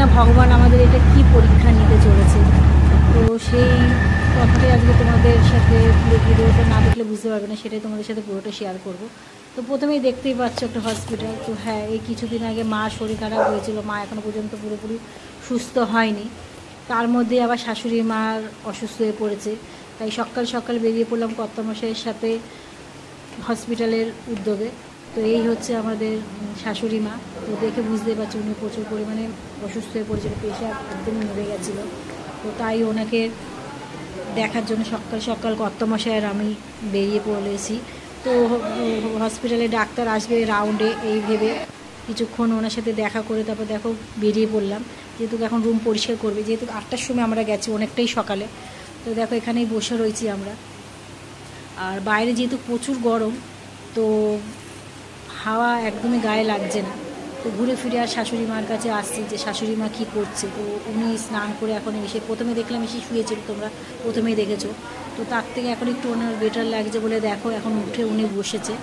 না ভগবান আমাদের এটা কি পরীক্ষা নিতে চলেছে। তো সেই কথাটাই আজকে তোমাদের সাথে ভিডিওটা না দেখলে বুঝতে পারবে না, সেটাই তোমাদের সাথে পুরোটা শেয়ার করব। তো প্রথমেই দেখতেই পাচ্ছ একটা হসপিটাল। তো হ্যাঁ, এই কিছুদিন আগে মার শরীর খারাপ হয়েছিল, মা এখনও পর্যন্ত পুরোপুরি সুস্থ হয়নি। তার মধ্যে আবার শাশুড়ি মার অসুস্থ হয়ে পড়েছে, তাই সকাল সকাল বেরিয়ে পড়লাম কর্তামশাইয়ের সাথে হসপিটালের উদ্যোগে। তো এই হচ্ছে আমাদের শাশুড়ি মা। তো দেখে বুঝতে পারছি উনি প্রচুর পরিমাণে অসুস্থ হয়ে পড়েছিল, প্রেশার একদমই নেমে গেছিলো। তো তাই ওনাকে দেখার জন্য সকাল সকাল কর্তামশাই আর আমি বেরিয়ে পড়েছি। তো হসপিটালে ডাক্তার আসবে রাউন্ডে, এই ভেবে কিছুক্ষণ ওনার সাথে দেখা করে তারপর দেখো বেরিয়ে পড়লাম। যেহেতু এখন রুম পরিষ্কার করবে, যেহেতু 8টার সময় আমরা গেছি, অনেকটাই সকালে। তো দেখো এখানেই বসে রয়েছি আমরা। আর বাইরে যেহেতু প্রচুর গরম, তো হাওয়া একদমই গায়ে লাগছে না। তো ঘুরে ফিরে আর শাশুড়ি মার কাছে আসছি যে শাশুড়ি মা কী করছে। তো উনি স্নান করে এখন এসে, প্রথমে দেখলাম এসে শুয়েছিল, তোমরা প্রথমেই দেখেছো। তো তার থেকে এখন একটু ওনার বেটার লাগছে বলে দেখো এখন উঠে উনি বসেছে।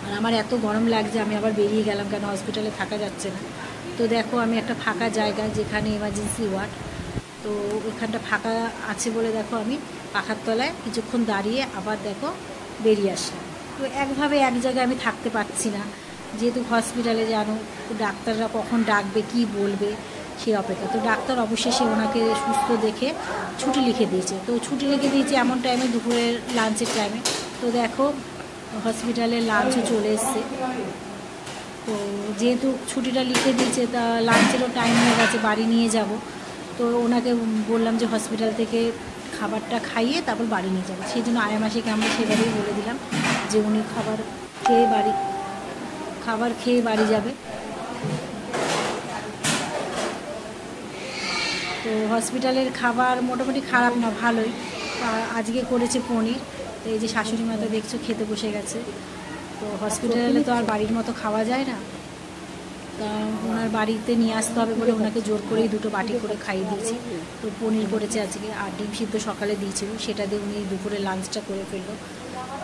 আর আমার এত গরম লাগছে, আমি আবার বেরিয়ে গেলাম, কেন হসপিটালে থাকা যাচ্ছে না। তো দেখো আমি একটা ফাঁকা জায়গা, যেখানে এমার্জেন্সি ওয়ার্ড, তো ওইখানটা ফাঁকা আছে বলে দেখো আমি পাখার তলায় কিছুক্ষণ দাঁড়িয়ে আবার দেখো বেরিয়ে আসলাম। তো একভাবে এক জায়গায় আমি থাকতে পারছি না, যেহেতু হসপিটালে জানো ডাক্তাররা কখন ডাকবে কি বলবে সেই অপেক্ষা। তো ডাক্তার অবশেষে ওনাকে সুস্থ দেখে ছুটি লিখে দিয়েছে। তো ছুটি লিখে দিয়েছে এমন টাইমে, দুপুরের লাঞ্চের টাইমে। তো দেখো হসপিটালে লাঞ্চও চলে এসছে। তো যেহেতু ছুটিটা লিখে দিয়েছে, তা লাঞ্চেরও টাইম হয়ে গেছে, বাড়ি নিয়ে যাব। তো ওনাকে বললাম যে হসপিটাল থেকে খাবারটা খাইয়ে তারপর বাড়ি নিয়ে যাবো। সেই জন্য আয়া মাসিকে আমরা সেভাবেই বলে দিলাম যে উনি খাবার খেয়ে বাড়ি যাবে। তো হসপিটালের খাবার মোটামুটি খারাপ না, ভালোই। আজকে করেছে পনির। তো এই যে শাশুড়ি মা তো দেখছো খেতে বসে গেছে। তো হসপিটালে তো আর বাড়ির মতো খাওয়া যায় না, তা ওনার বাড়িতে নিয়ে আসতে হবে বলে ওনাকে জোর করেই 2টো বাটি করে খাইয়ে দিয়েছি। তো পনির করেছে আজকে, আর ডিম সিদ্ধ সকালে দিয়েছিল, সেটা দিয়ে উনি দুপুরে লাঞ্চটা করে ফেললো।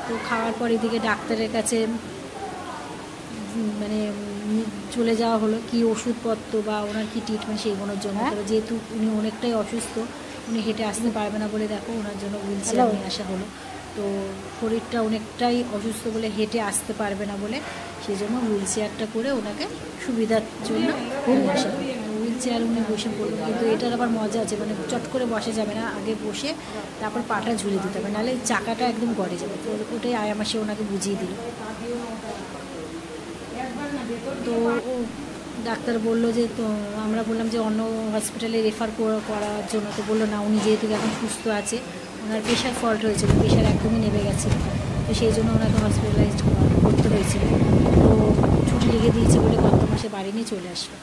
তো খাওয়ার পর এদিকে ডাক্তারের কাছে মানে চলে যাওয়া হলো, কি ওষুধপত্র বা ওনার কি ট্রিটমেন্ট সেইগুলোর জন্য। যেহেতু উনি অনেকটাই অসুস্থ, উনি হেঁটে আসতে পারবে না বলে দেখো ওনার জন্য হুইল চেয়ার নিয়ে আসা হলো। তো শরীরটা অনেকটাই অসুস্থ বলে হেঁটে আসতে পারবে না বলে সেই জন্য হুইল চেয়ারটা করে ওনাকে সুবিধার জন্য নিয়ে আসা হলো। হুইল চেয়ার উনি বসে পড়বেন, কিন্তু এটার আবার মজা আছে, মানে চট করে বসে যাবে না, আগে বসে তারপর পাটা ঝুলে দিতে হবে, নাহলে চাকাটা একদম গড়ে যাবে। তো ওটাই আয়া মাসে ওনাকে বুঝিয়ে দিল। তো ও ডাক্তার বললো যে, তো আমরা বললাম যে অন্য হসপিটালে রেফার করার জন্য। তো বললো না, উনি যেহেতু এখন সুস্থ আছে, ওনার প্রেশার ফল্ট হয়েছিল, প্রেশার একদমই নেমে গেছে, তো সেই জন্য ওনাকে হসপিটালাইজড করতে হয়েছিল। তো ছুটি লিখে দিয়েছে বলে গত মাসে বাড়ি নিয়ে চলে আসলো।